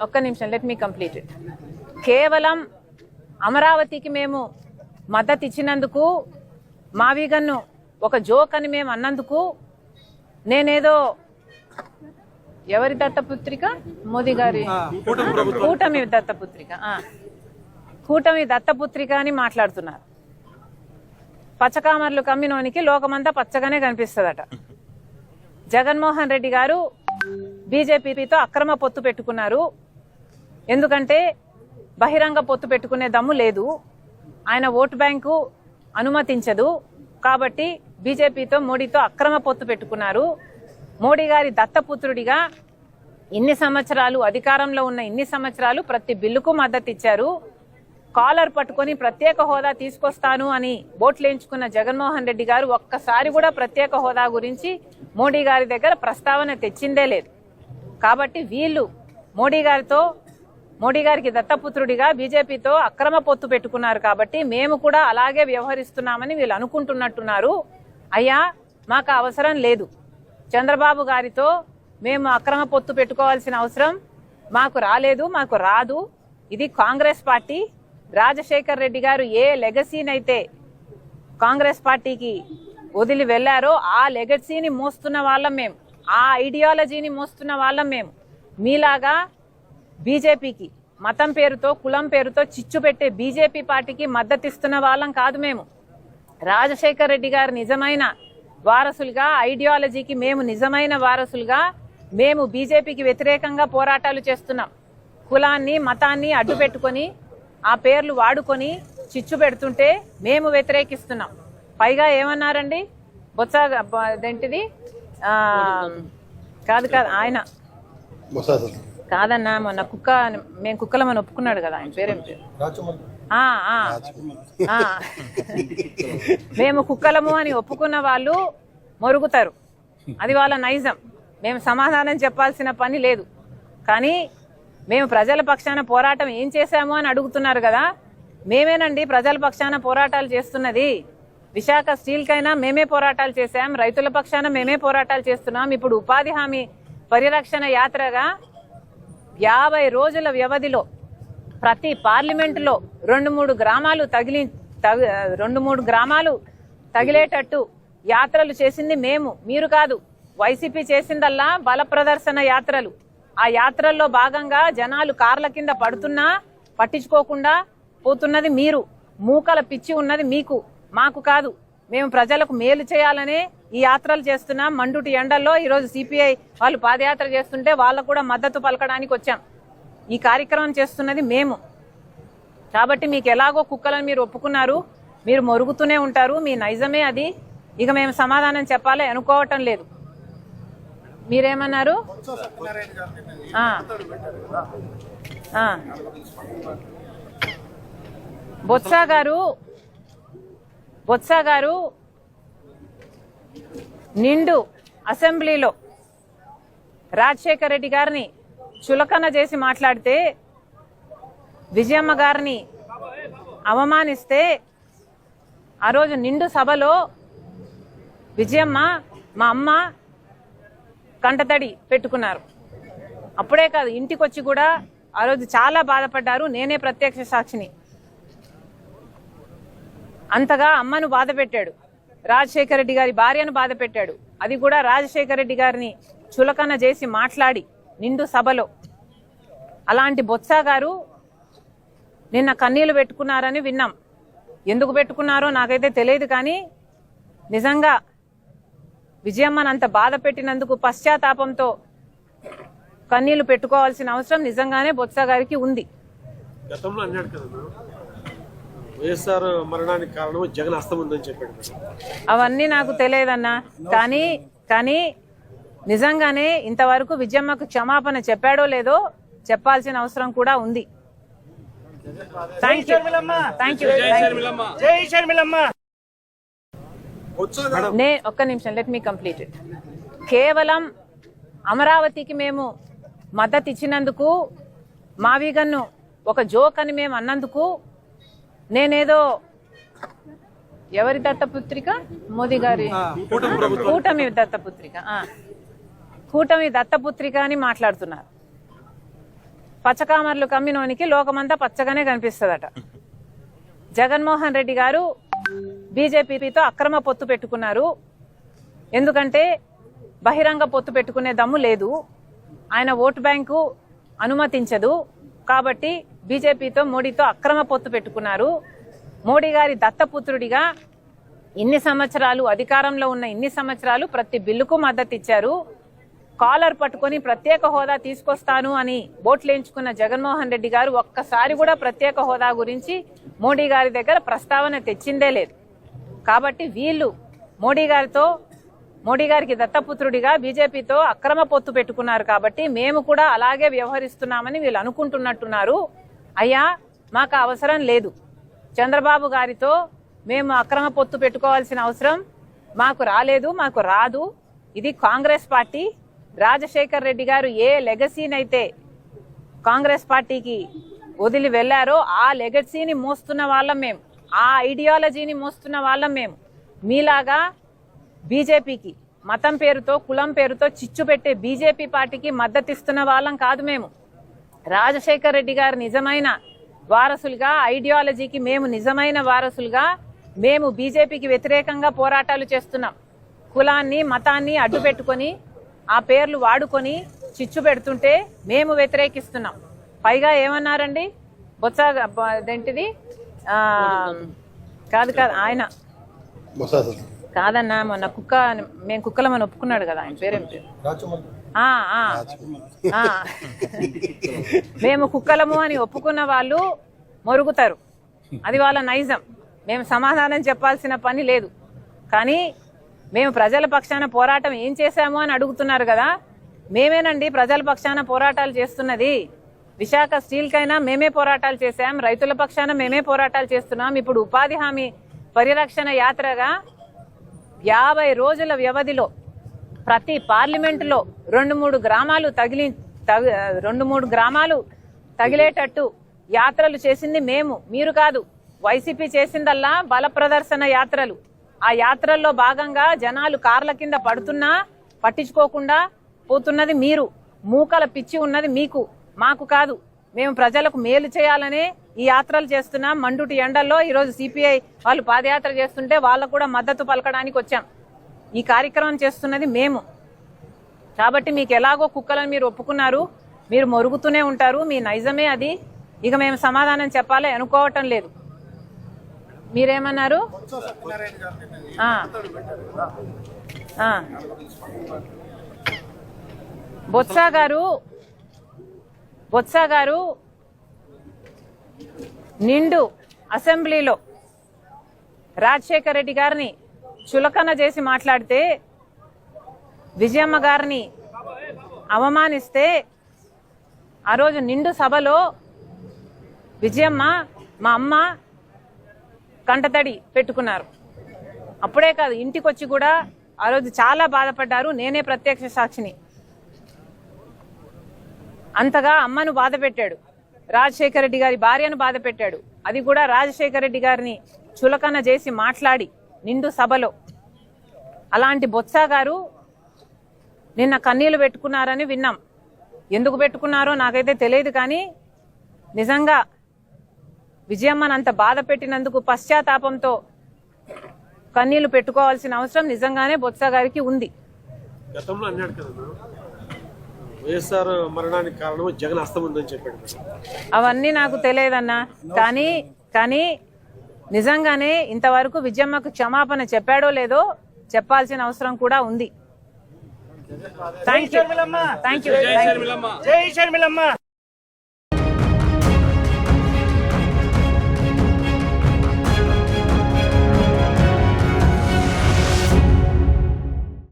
ఒక్క నిమిషం, let me complete it. కేవలం అమరావతికి మేము మద్దతు ఇచ్చినందుకు, మావిగన్ను ఒక జోక్ అని మేము అన్నందుకు, నేనేదో ఎవరి దత్తపుత్రిక, మోదీ గారి కూటమి దత్తపుత్రిక, కూటమి దత్తపుత్రిక అని మాట్లాడుతున్నారు. పచ్చకామర్లు కమ్మినోనికి లోకమంతా పచ్చగానే కనిపిస్తుందట. జగన్మోహన్ రెడ్డి గారు బీజేపీతో అక్రమ పొత్తు పెట్టుకున్నారు. ఎందుకంటే బహిరంగ పొత్తు పెట్టుకునే దమ్ము లేదు, ఆయన ఓటు బ్యాంకు అనుమతించదు. కాబట్టి బీజేపీతో, మోడీతో అక్రమ పొత్తు పెట్టుకున్నారు. మోడీ గారి దత్తపుత్రుడిగా ఇన్ని సంవత్సరాలు అధికారంలో ఉన్న ఇన్ని సంవత్సరాలు ప్రతి బిల్లుకు మద్దతు ఇచ్చారు. కాలర్ పట్టుకొని ప్రత్యేక హోదా తీసుకొస్తాను అని ఓట్లేయించుకున్న జగన్మోహన్ రెడ్డి గారు ఒక్కసారి కూడా ప్రత్యేక హోదా గురించి మోడీ గారి దగ్గర ప్రస్తావన తెచ్చిందే లేదు. కాబట్టి వీళ్ళు మోడీ గారికి దత్తపుత్రుడిగా బీజేపీతో అక్రమ పొత్తు పెట్టుకున్నారు. కాబట్టి మేము కూడా అలాగే వ్యవహరిస్తున్నామని వీళ్ళు అనుకుంటున్నట్టున్నారు. అయ్యా, మాకు అవసరం లేదు. చంద్రబాబు గారితో మేము అక్రమ పొత్తు పెట్టుకోవాల్సిన అవసరం మాకు రాలేదు, మాకు రాదు. ఇది కాంగ్రెస్ పార్టీ. రాజశేఖర్ రెడ్డి గారు ఏ లెగసీనైతే కాంగ్రెస్ పార్టీకి వదిలి వెళ్లారో ఆ లెగసీని మోస్తున్న వాళ్ళం మేము, ఆ ఐడియాలజీని మోస్తున్న వాళ్ళం మేము. మీలాగా బీజేపీకి మతం పేరుతో, కులం పేరుతో చిచ్చు పెట్టే బీజేపీ పార్టీకి మద్దతిస్తున్న వాళ్ళం కాదు మేము. రాజశేఖర్ రెడ్డి గారు నిజమైన వారసులుగా, ఐడియాలజీకి మేము నిజమైన వారసులుగా మేము బీజేపీకి వ్యతిరేకంగా పోరాటాలు చేస్తున్నాం. కులాన్ని, మతాన్ని అడ్డు పెట్టుకొని ఆ పేర్లు వాడుకొని చిచ్చు పెడుతుంటే మేము వ్యతిరేకిస్తున్నాం. పైగా ఏమన్నారండి, బొత్స ఏంటిది కాదు ఆయన కాదన్నా, మొన్న మేము కుక్కలమని ఒప్పుకున్నాడు కదా, ఆయన పేరేం పేరు, మేము కుక్కలము అని ఒప్పుకున్న వాళ్ళు మొరుగుతారు. అది వాళ్ళ నైజం. మేము సమాధానం చెప్పాల్సిన పని లేదు. కానీ మేము ప్రజల పక్షాన పోరాటం ఏం చేశాము అని అడుగుతున్నారు కదా. మేమేనండి ప్రజల పక్షాన పోరాటాలు చేస్తున్నది. విశాఖ స్టీల్కైనా మేమే పోరాటాలు చేశాం, రైతుల పక్షాన మేమే పోరాటాలు చేస్తున్నాం. ఇప్పుడు ఉపాధి హామీ పరిరక్షణ యాత్రగా 50 రోజుల వ్యవధిలో ప్రతి పార్లమెంటులో 2-3 గ్రామాలు తగిలేటట్టు యాత్రలు చేసింది మేము, మీరు కాదు. వైసీపీ చేసిందల్లా బల ప్రదర్శన యాత్రలు. ఆ యాత్రల్లో భాగంగా జనాలు కార్ల కింద పడుతున్నా పట్టించుకోకుండా పోతున్నది మీరు. మూకల పిచ్చి ఉన్నది మీకు, మాకు కాదు. మేము ప్రజలకు మేలు చేయాలనే ఈ యాత్రలు చేస్తున్నాం. మండుటి ఎండల్లో ఈరోజు సిపిఐ వాళ్ళు పాదయాత్ర చేస్తుంటే వాళ్ళకు కూడా మద్దతు పలకడానికి వచ్చాం. ఈ కార్యక్రమం చేస్తున్నది మేము. కాబట్టి మీకు ఎలాగో కుక్కలను మీరు ఒప్పుకున్నారు, మీరు మొరుగుతూనే ఉంటారు, మీ నైజమే అది. ఇక మేము సమాధానం చెప్పాలి అనుకోవటం లేదు. మీరేమన్నారు? బొత్స గారు నిండు అసెంబ్లీలో రాజశేఖర్ రెడ్డి గారిని చులకన చేసి మాట్లాడితే, విజయమ్మ గారిని అవమానిస్తే, ఆ రోజు నిండు సభలో విజయమ్మ, మా అమ్మ కంటతడి పెట్టుకున్నారు. అప్పుడే కాదు, ఇంటికి వచ్చి కూడా ఆ రోజు చాలా బాధపడ్డారు. నేనే ప్రత్యక్ష సాక్షిని. అంతగా అమ్మను బాధ పెట్టాడు, రాజశేఖర రెడ్డి గారి భార్యను బాధ పెట్టాడు. అది కూడా రాజశేఖర రెడ్డి గారిని చులకన చేసి మాట్లాడి నిండు సభలో. అలాంటి బొత్స గారు నిన్న కన్నీళ్లు పెట్టుకున్నారని విన్నాం. ఎందుకు పెట్టుకున్నారో నాకైతే తెలియదు. కానీ నిజంగా విజయమ్మను అంత బాధ పెట్టినందుకు పశ్చాత్తాపంతో కన్నీళ్లు పెట్టుకోవాల్సిన అవసరం నిజంగానే బొత్స గారికి ఉంది. గతంలో అన్నాడు కదా, వైఎస్ఆర్ మరణానికి కారణం జగన్ హస్తం ఉందని చెప్పాడు. అవన్నీ నాకు తెలియదన్నా. కానీ నిజంగానే ఇంతవరకు విజయమ్మకు క్షమాపణ చెప్పాడో లేదో చెప్పాల్సిన అవసరం కూడా ఉంది. ఒక్క నిమిషం, లెట్ మీ కంప్లీట్ ఇట్. కేవలం అమరావతికి మేము మద్దతు ఇచ్చినందుకు, మావిగన్ను ఒక జోక్ అని మేము అన్నందుకు, నేనేదో ఎవరి దత్తపుత్రిక, మోదీ గారి కూటమి దత్తపుత్రిక అని మాట్లాడుతున్నారు. పచ్చకామర్లు కమ్మినోనికి లోకమంతా పచ్చగానే కనిపిస్తుందట. జగన్మోహన్ రెడ్డి గారు బీజేపీతో అక్రమ పొత్తు పెట్టుకున్నారు. ఎందుకంటే బహిరంగ పొత్తు పెట్టుకునే దమ్ము లేదు, ఆయన ఓటు బ్యాంకు అనుమతించదు. కాబట్టి బీజేపీతో మోడీతో అక్రమ పొత్తు పెట్టుకున్నారు. మోడీ గారి దత్తపుత్రుడిగా ఇన్ని సంవత్సరాలు అధికారంలో ఉన్న ఇన్ని సంవత్సరాలు ప్రతి బిల్లుకు మద్దతు ఇచ్చారు. కాలర్ పట్టుకొని ప్రత్యేక హోదా తీసుకొస్తాను అని బోట్లేంచుకున్న జగన్మోహన్ రెడ్డి గారు ఒక్కసారి కూడా ప్రత్యేక హోదా గురించి మోడీ గారి దగ్గర ప్రస్తావన తెచ్చిందే లేదు. కాబట్టి వీళ్ళు మోడీ గారికి దత్తపుత్రుడిగా బీజేపీతో అక్రమ పొత్తు పెట్టుకున్నారు. కాబట్టి మేము కూడా అలాగే వ్యవహరిస్తున్నామని వీళ్ళు అనుకుంటున్నట్టున్నారు. అయ్యా, మాకు అవసరం లేదు. చంద్రబాబు గారితో మేము అక్రమ పొత్తు పెట్టుకోవాల్సిన అవసరం మాకు రాలేదు, మాకు రాదు. ఇది కాంగ్రెస్ పార్టీ. రాజశేఖర్ రెడ్డి గారు ఏ లెగసీనైతే కాంగ్రెస్ పార్టీకి వదిలి వెళ్లారో ఆ లెగసీని మోస్తున్న వాళ్ళం మేము, ఆ ఐడియాలజీని మోస్తున్న వాళ్ళం మేము. మీలాగా బీజేపీకి మతం పేరుతో కులం పేరుతో చిచ్చు పెట్టే బీజేపీ పార్టీకి మద్దతిస్తున్న వాళ్ళం కాదు మేము. రాజశేఖర్ రెడ్డి గారు నిజమైన వారసులుగా, ఐడియాలజీకి మేము నిజమైన వారసులుగా మేము బీజేపీకి వ్యతిరేకంగా పోరాటాలు చేస్తున్నాం. కులాన్ని మతాన్ని అడ్డు పెట్టుకొని ఆ పేర్లు వాడుకొని చిచ్చు పెడుతుంటే మేము వ్యతిరేకిస్తున్నాం. పైగా ఏమన్నారండి, బొత్స ఏంటిది కాదు ఆయన కాదన్నా, మొన్న మేము కుక్కలమని ఒప్పుకున్నాడు కదా, ఆయన పేరేం పేరు, మేము కుక్కలము అని ఒప్పుకున్న వాళ్ళు మొరుగుతారు. అది వాళ్ళ నైజం. మేము సమాధానం చెప్పాల్సిన పని లేదు. కానీ మేము ప్రజల పక్షాన పోరాటం ఏం చేశాము అని అడుగుతున్నారు కదా. మేమేనండి ప్రజల పక్షాన పోరాటాలు చేస్తున్నది. విశాఖ స్టీల్కైనా మేమే పోరాటాలు చేశాం, రైతుల పక్షాన మేమే పోరాటాలు చేస్తున్నాం. ఇప్పుడు ఉపాధి హామీ పరిరక్షణ యాత్రగా 50 రోజుల వ్యవధిలో ప్రతి పార్లమెంటులో 2-3 గ్రామాలు తగిలేటట్టు యాత్రలు చేసింది మేము, మీరు కాదు. వైసీపీ చేసిందల్లా బల ప్రదర్శన యాత్రలు. ఆ యాత్రల్లో భాగంగా జనాలు కార్ల కింద పడుతున్నా పట్టించుకోకుండా పోతున్నది మీరు. మూకల పిచ్చి ఉన్నది మీకు, మాకు కాదు. మేము ప్రజలకు మేలు చేయాలనే ఈ యాత్రలు చేస్తున్నాం. మండుటి ఎండల్లో ఈరోజు సిపిఐ వాళ్ళు పాదయాత్ర చేస్తుంటే వాళ్ళకు కూడా మద్దతు పలకడానికి వచ్చాం. ఈ కార్యక్రమం చేస్తున్నది మేము. కాబట్టి మీకు ఎలాగో కుక్కలను మీరు ఒప్పుకున్నారు, మీరు మొరుగుతూనే ఉంటారు, మీ నైజమే అది. ఇక మేము సమాధానం చెప్పాలి అనుకోవటం లేదు. మీరేమన్నారు? బొత్స గారు నిండు అసెంబ్లీలో రాజశేఖర్ రెడ్డి గారిని చులకన చేసి మాట్లాడితే, విజయమ్మ గారిని అవమానిస్తే, ఆ రోజు నిండు సభలో విజయమ్మ మా అమ్మ కంటతడి పెట్టుకున్నారు. అప్పుడే కాదు, ఇంటికి వచ్చి కూడా ఆ రోజు చాలా బాధపడ్డారు. నేనే ప్రత్యక్ష సాక్షిని. అంతగా అమ్మను బాధ పెట్టాడు, రాజశేఖర రెడ్డి గారి భార్యను బాధ పెట్టాడు. అది కూడా రాజశేఖర రెడ్డి గారిని చులకన చేసి మాట్లాడి నిండు సభలో. అలాంటి బొత్స గారు నిన్న కన్నీళ్లు పెట్టుకున్నారని విన్నాం. ఎందుకు పెట్టుకున్నారో నాకైతే తెలియదు. కానీ నిజంగా విజయమ్మను అంత బాధ పెట్టినందుకు పశ్చాత్తాపంతో కన్నీళ్లు పెట్టుకోవాల్సిన అవసరం నిజంగానే బొత్స గారికి ఉంది. గతంలో అన్నాడు కదా, వైఎస్ఆర్ మరణానికి కారణం జగన్ హస్తం ఉందని చెప్పాడు. అవన్నీ నాకు తెలియదన్నా. కానీ నిజంగానే ఇంతవరకు విజయమ్మకు క్షమాపణ చెప్పాడో లేదో చెప్పాల్సిన అవసరం కూడా ఉంది. Thank you.